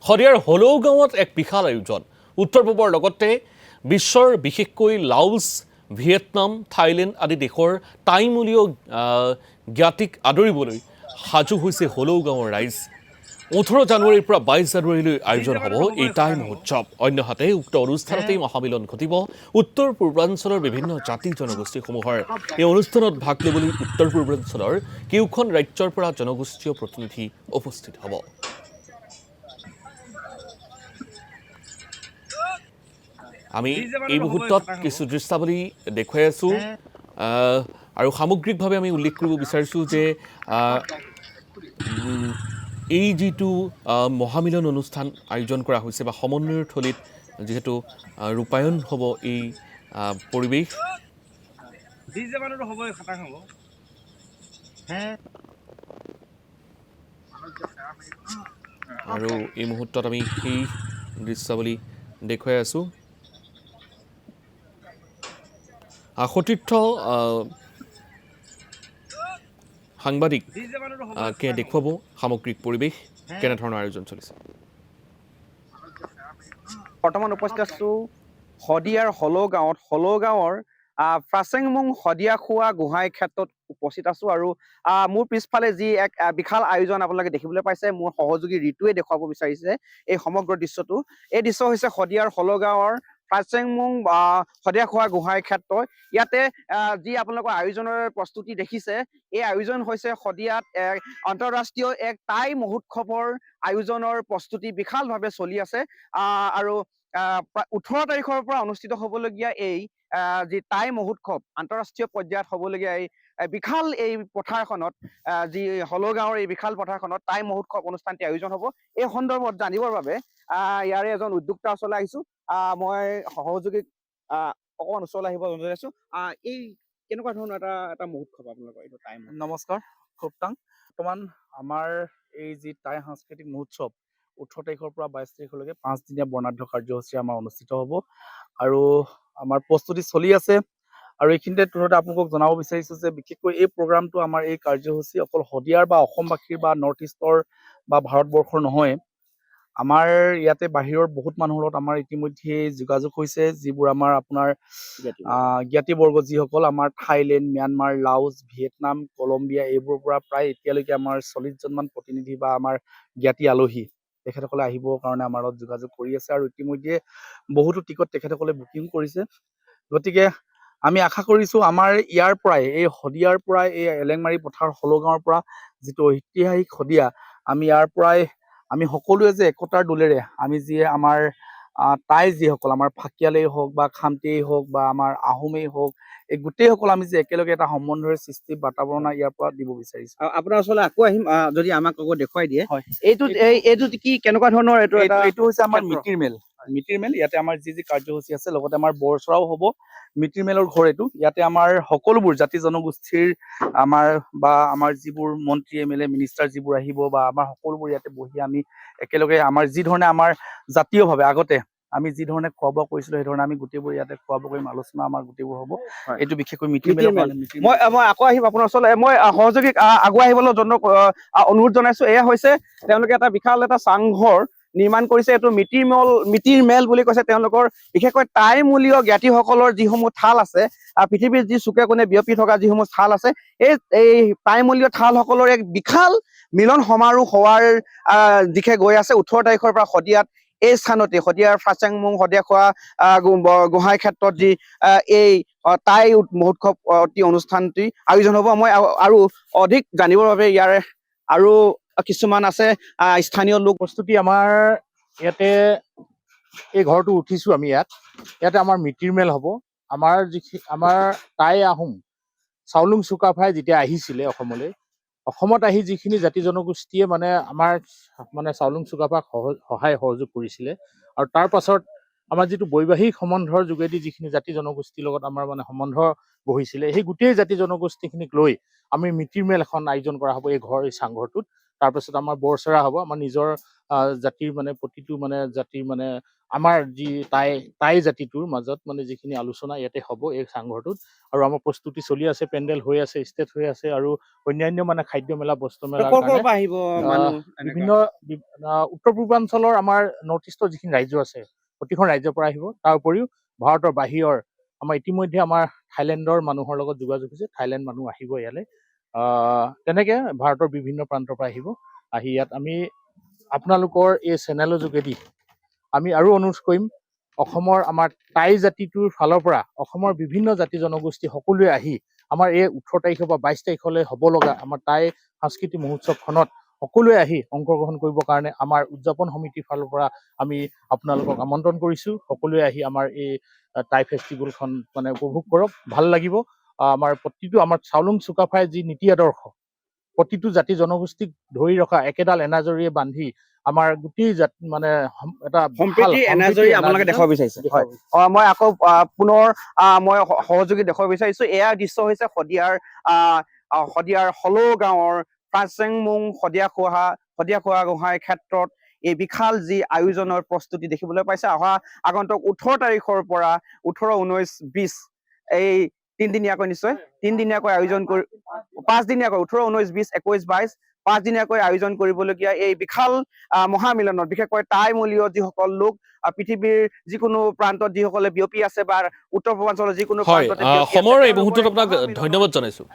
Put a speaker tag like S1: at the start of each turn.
S1: শদিয়াৰ হলৌ গাঁৱত এক বিশাল আয়োজন উত্তৰ পূবৰ লগতে বিশ্বৰ বিশেষকৈ লাওছ ভিয়েটনাম থাইলেণ্ড আদি দেশৰ টাইমূলীয় জ্ঞাতিক আদৰিবলৈ সাজু হৈছে হলৌ গাঁৱৰ ৰাইজ 18 জানুৱাৰীৰ পৰা 22 জানুৱাৰীলৈ আয়োজন হ'ব এই টাই মহোৎসৱ অন্যহাতে উক্ত অনুষ্ঠানতেই মহামিলন ঘটিব উত্তৰ পূৰ্বাঞ্চলৰ বিভিন্ন জাতি জনগোষ্ঠীসমূহৰ এই অনুষ্ঠানত ভাগ ল'বলৈ উত্তৰ পূৰ্বাঞ্চলৰ কেউখন ৰাজ্যৰ পৰা জনগোষ্ঠীয় প্ৰতিনিধি উপস্থিত হ'ব আমি এই মুহূৰ্তত কিছু দৃশ্যাৱলী দেখুৱাই আছোঁ আৰু সামগ্ৰিকভাৱে আমি উল্লেখ কৰিব বিচাৰিছোঁ যে এই যিটো মহামিলন অনুষ্ঠান আয়োজন কৰা হৈছে বা সমন্বয়ৰ থলীত যিহেতু ৰূপায়ণ হ'ব এই পৰিৱেশ আৰু এই মুহূৰ্তত আমি সেই দৃশ্যাৱলী দেখুৱাই আছোঁ সতীৰ্থ সাংবাদিকে দেখুৱাব সামগ্ৰিক পৰিৱেশ কেনেধৰণৰ আয়োজন চলিছে
S2: বৰ্তমান উপস্থিত আছোঁ শদিয়াৰ হলৌ গাঁৱৰ ফ্ৰাচেংমুং শদিয়াখোৱা গোহাঁই ক্ষেত্ৰত উপস্থিত আছোঁ আৰু মোৰ পিছফালে যি এক বিশাল আয়োজন আপোনালোকে দেখিবলৈ পাইছে মোৰ সহযোগী ঋতুৱে দেখুৱাব বিচাৰিছে এই সমগ্ৰ দৃশ্যটো এই দৃশ্য হৈছে শদিয়াৰ হলৌ গাঁৱৰ ফ্ৰাচেংমুং শদিয়াখোৱা গোহাঁই ক্ষেত্ৰ ইয়াতে যি আপোনালোকৰ আয়োজনৰ প্ৰস্তুতি দেখিছে এই আয়োজন হৈছে শদিয়াত এক আন্তঃৰাষ্ট্ৰীয় এক টাই মহোৎসৱৰ আয়োজনৰ প্ৰস্তুতি বিশালভাৱে চলি আছে আৰু 18 তাৰিখৰ পৰা অনুষ্ঠিত হ'বলগীয়া এই যি টাই মহোৎসৱ আন্তঃৰাষ্ট্ৰীয় পৰ্যায়ত হ'বলগীয়া এই বিশাল এই পথাৰখনত যি হলৌ গাঁৱৰ এই বিশাল পথাৰখনত টাই মহোৎসৱ অনুষ্ঠানটি আয়োজন হ'ব এই সন্দৰ্ভত জানিবৰ বাবে ইয়াৰে এজন উদ্যোক্তা ওচৰলৈ আহিছোঁ মই সহযোগীক অকণমান ওচৰলৈ আহিব জনাইছোঁ এই কেনেকুৱা ধৰণৰ এটা মহোৎসৱ আপোনালোকৰ এইটো টাই
S3: নমস্কাৰ খুবটাং বৰ্তমান আমাৰ এই যি টাই সাংস্কৃতিক মহোৎসৱ 18 তাৰিখৰ পৰা 22 তাৰিখলৈকে 5 দিনীয়া বৰ্ণাঢ্য কাৰ্যসূচী আমাৰ অনুষ্ঠিত হ'ব আৰু আমাৰ প্ৰস্তুতি চলি আছে আৰু এইখিনিতে তুৰতে আপোনালোকক জনাব বিচাৰিছোঁ যে বিশেষকৈ এই প্ৰগ্ৰামটো আমাৰ এই কাৰ্যসূচী অকল শদিয়াৰ বা অসমবাসীৰ বা নৰ্থ ইষ্টৰ বা ভাৰতবৰ্ষৰ নহয় আমাৰ ইয়াতে বাহিৰৰ বহুত মানুহৰ লগত আমাৰ ইতিমধ্যে যোগাযোগ হৈছে যিবোৰ আমাৰ আপোনাৰ জ্ঞাতিবৰ্গ যিসকল আমাৰ Thailand Myanmar Laos Vietnam Colombia এইবোৰৰ পৰা প্ৰায় এতিয়ালৈকে আমাৰ 40 জনমান প্ৰতিনিধি বা আমাৰ জ্ঞাতি আলহী তেখেতসকলে আহিবৰ কাৰণে আমাৰ লগত যোগাযোগ কৰি আছে আৰু ইতিমধ্যে বহুতো টিকট তেখেতসকলে বুকিং কৰিছে গতিকে আমি আশা কৰিছোঁ আমাৰ ইয়াৰ পৰাই এই শদিয়াৰ পৰাই এই এলেংমাৰী পথাৰ হলৌ গাঁৱৰ পৰা যিটো ঐতিহাসিক শদিয়া আমি ইয়াৰ পৰাই আমি সকলোৱে যে একতাৰ দোলেৰে আমি যিয়ে আমাৰ টাই যিসকল আমাৰ ফাকিয়ালেই হওক বা খামতিয়েই হওক বা আমাৰ আহোমেই হওক এই গোটেইসকল আমি যে একেলগে এটা সম্বন্ধৰ সৃষ্টি বাতাবৰণ ইয়াৰ পৰা দিব বিচাৰিছোঁ
S2: আপোনাৰ ওচৰলৈ আকৌ আহিম যদি আমাক আকৌ দেখুৱাই দিয়ে
S3: হয়
S2: এইটো কি কেনেকুৱা ধৰণৰ
S3: এইটো হৈছে আমাৰ মিতিৰ মেল ইয়াতে আমাৰ যি কাৰ্যসূচী আছে লগতে আমাৰ বৰচৰাও হ'ব মিতিৰ মেলৰ ঘৰ এইটো ইয়াতে আমাৰ সকলোবোৰ জাতি জনগোষ্ঠীৰ আমাৰ বা আমাৰ যিবোৰ মন্ত্ৰী MLA মিনিষ্টাৰ যিবোৰ আহিব বা আমাৰ সকলোবোৰ ইয়াতে বহি আমি একেলগে আমাৰ যি ধৰণে আমাৰ জাতীয়ভাৱে আগতে আমি যি ধৰণে খোৱা বোৱা কৰিছিলো সেই ধৰণে আমি গোটেইবোৰ ইয়াতে খোৱা বোৱা কৰিম আলোচনা আমাৰ গোটেইবোৰ হ'ব এইটো বিশেষকৈ মিতিৰ মেল
S2: মই আকৌ আহিম আপোনাৰ ওচৰলৈ মই সহযোগীক আগুৱাই আহিবলৈ অনুৰোধ জনাইছো এয়া হৈছে তেওঁলোকে এটা বিশাল এটা চাংঘৰ নিৰ্মাণ কৰিছে এইটো মিতিৰ মেল বুলি কৈছে তেওঁলোকৰ বিশেষকৈ টাইমূলীয় জ্ঞাতিসকলৰ যিসমূহ থাল আছে পৃথিৱীৰ যি চুকে কোণে বিয়পি থকা যিসমূহ থাল আছে এই টাইমূলীয় থালসকলৰ এক বিশাল মিলন সমাৰোহ হোৱাৰ দিশে গৈ আছে 18 তাৰিখৰ পৰা শদিয়াত এই স্থানতে শদিয়াৰ ফ্ৰাচেংমুং শদিয়াখোৱা গোহাঁই ক্ষেত্ৰত যি এই টাই মহোৎসৱ অনুষ্ঠানটি আয়োজন হ'ব মই আৰু অধিক জানিবৰ বাবে ইয়াৰে আৰু কিছুমান আছে স্থানীয় লোক
S4: প্ৰস্তুতি আমাৰ ইয়াতে এই ঘৰটো উঠিছোঁ আমি ইয়াতে আমাৰ মিতিৰ মেল হ'ব আমাৰ টাই আহোম চাউলুং চুকাফাই যেতিয়া আহিছিলে অসমত আহি যিখিনি জাতি জনগোষ্ঠীয়ে মানে আমাৰ মানে চাউলুং চুকাফাক সহায় সহযোগ কৰিছিলে আৰু তাৰ পাছত আমাৰ যিটো বৈবাহিক সম্বন্ধৰ যোগেদি যিখিনি জাতি জনগোষ্ঠীৰ লগত আমাৰ মানে সম্বন্ধ বহিছিলে সেই গোটেই জাতি জনগোষ্ঠীখিনিক লৈ আমি মিতিৰ মেল এখন আয়োজন কৰা হ'ব এই চাংঘৰটোত তাৰপিছত আমাৰ বৰচেৰা হ'ব, আমাৰ নিজৰ জাতিৰ মানে প্ৰতিটো মানে জাতিৰ মানে আমাৰ যি টাই জাতিটোৰ মাজত মানে যিখিনি আলোচনা ইয়াতে হ'ব এই চাংঘৰটোত। আৰু আমাৰ প্ৰস্তুতি চলি আছে, পেণ্ডেল হৈ আছে, ষ্টেজ হৈ আছে, আৰু অন্যান্য মানে খাদ্য মেলা, বস্ত্ৰ মেলাৰ
S2: ক'ৰ
S4: কাৰণে
S2: পৰা আহিব মানুহ
S4: বিভিন্ন উত্তৰ পূৰ্বাঞ্চলৰ আমাৰ নৰ্থ ইষ্টৰ যিখিনি ৰাজ্য আছে প্ৰতিখন ৰাজ্যৰ পৰা আহিব। তাৰ উপৰিও ভাৰতৰ বাহিৰৰ আমাৰ ইতিমধ্যে আমাৰ থাইলেণ্ডৰ মানুহৰ লগত যোগাযোগ হৈছে, থাইলেণ্ড মানুহ আহিব ইয়ালৈ। তেনেকে ভাৰতৰ বিভিন্ন প্ৰান্তৰ পৰা আহিব। আহি ইয়াত আমি আপোনালোকৰ এই চেনেলৰ যোগেদি আমি আৰু অনুৰোধ কৰিম, অসমৰ আমাৰ টাই জাতিটোৰ ফালৰ পৰা অসমৰ বিভিন্ন জাতি জনগোষ্ঠী সকলোৱে আহি আমাৰ এই 18 তাৰিখৰ পৰা 22 তাৰিখলৈ হ'ব লগা আমাৰ টাই সাংস্কৃতিক মহোৎসৱখনত সকলোৱে আহি অংশগ্ৰহণ কৰিবৰ কাৰণে আমাৰ উদযাপন সমিতিৰ ফালৰ পৰা আমি আপোনালোকক আমন্ত্ৰণ কৰিছোঁ। সকলোৱে আহি আমাৰ এই টাই ফেষ্টিভেলখন মানে উপভোগ কৰক, ভাল লাগিব। আমাৰ প্ৰতিটো আমাৰ চাউলুং চুকাফাই যি নীতি আদৰ্শ, প্ৰতিটো জাতি জনগোষ্ঠীক ধৰি ৰখা, একেডাল এনাজৰীয়ে বান্ধি আমাৰ গোটেই জাতি মানে এটা
S2: সম্প্ৰীতি এনাজৰী আপোনালোকে দেখাব বিচাৰিছে। হয়, মই আকৌ পুনৰ মই সহযোগী দেখাব বিচাৰিছো। এয়া দৃশ্য হৈছে শদিয়াৰ হলৌ গাঁৱৰ ফ্ৰাছেংমুং শদিয়া খোৱা গোহাঁই ক্ষেত্ৰত এই বিশাল যি আয়োজনৰ প্ৰস্তুতি দেখিবলৈ পাইছে। আগন্তুক 18 তাৰিখৰ পৰা 18, 19, 20 এই তিনিদিনীয়াকৈ নিশ্চয় তিনিদিনীয়াকৈ আয়োজন কৰি 5 দিনীয়াকৈ 18, 19, 20, 21, 22 5 দিনীয়াকৈ আয়োজন কৰিবলগীয়া এই বিশাল মহামিলনত বিশেষকৈ টাইমূলীয় যিসকল লোক পৃথিৱীৰ যিকোনো প্ৰান্তত যিসকলে বিয়পি আছে বা উত্তৰ পূৰ্বাঞ্চলৰ যিকোনো
S1: হয়,
S2: প্ৰান্ততে বিয়পি আছে,
S1: সময়ৰ এই
S2: তেওঁলোকৰ
S1: মুহূৰ্তত আপোনাক
S2: মহামিলনত
S1: ধন্যবাদ জনাইছোঁ।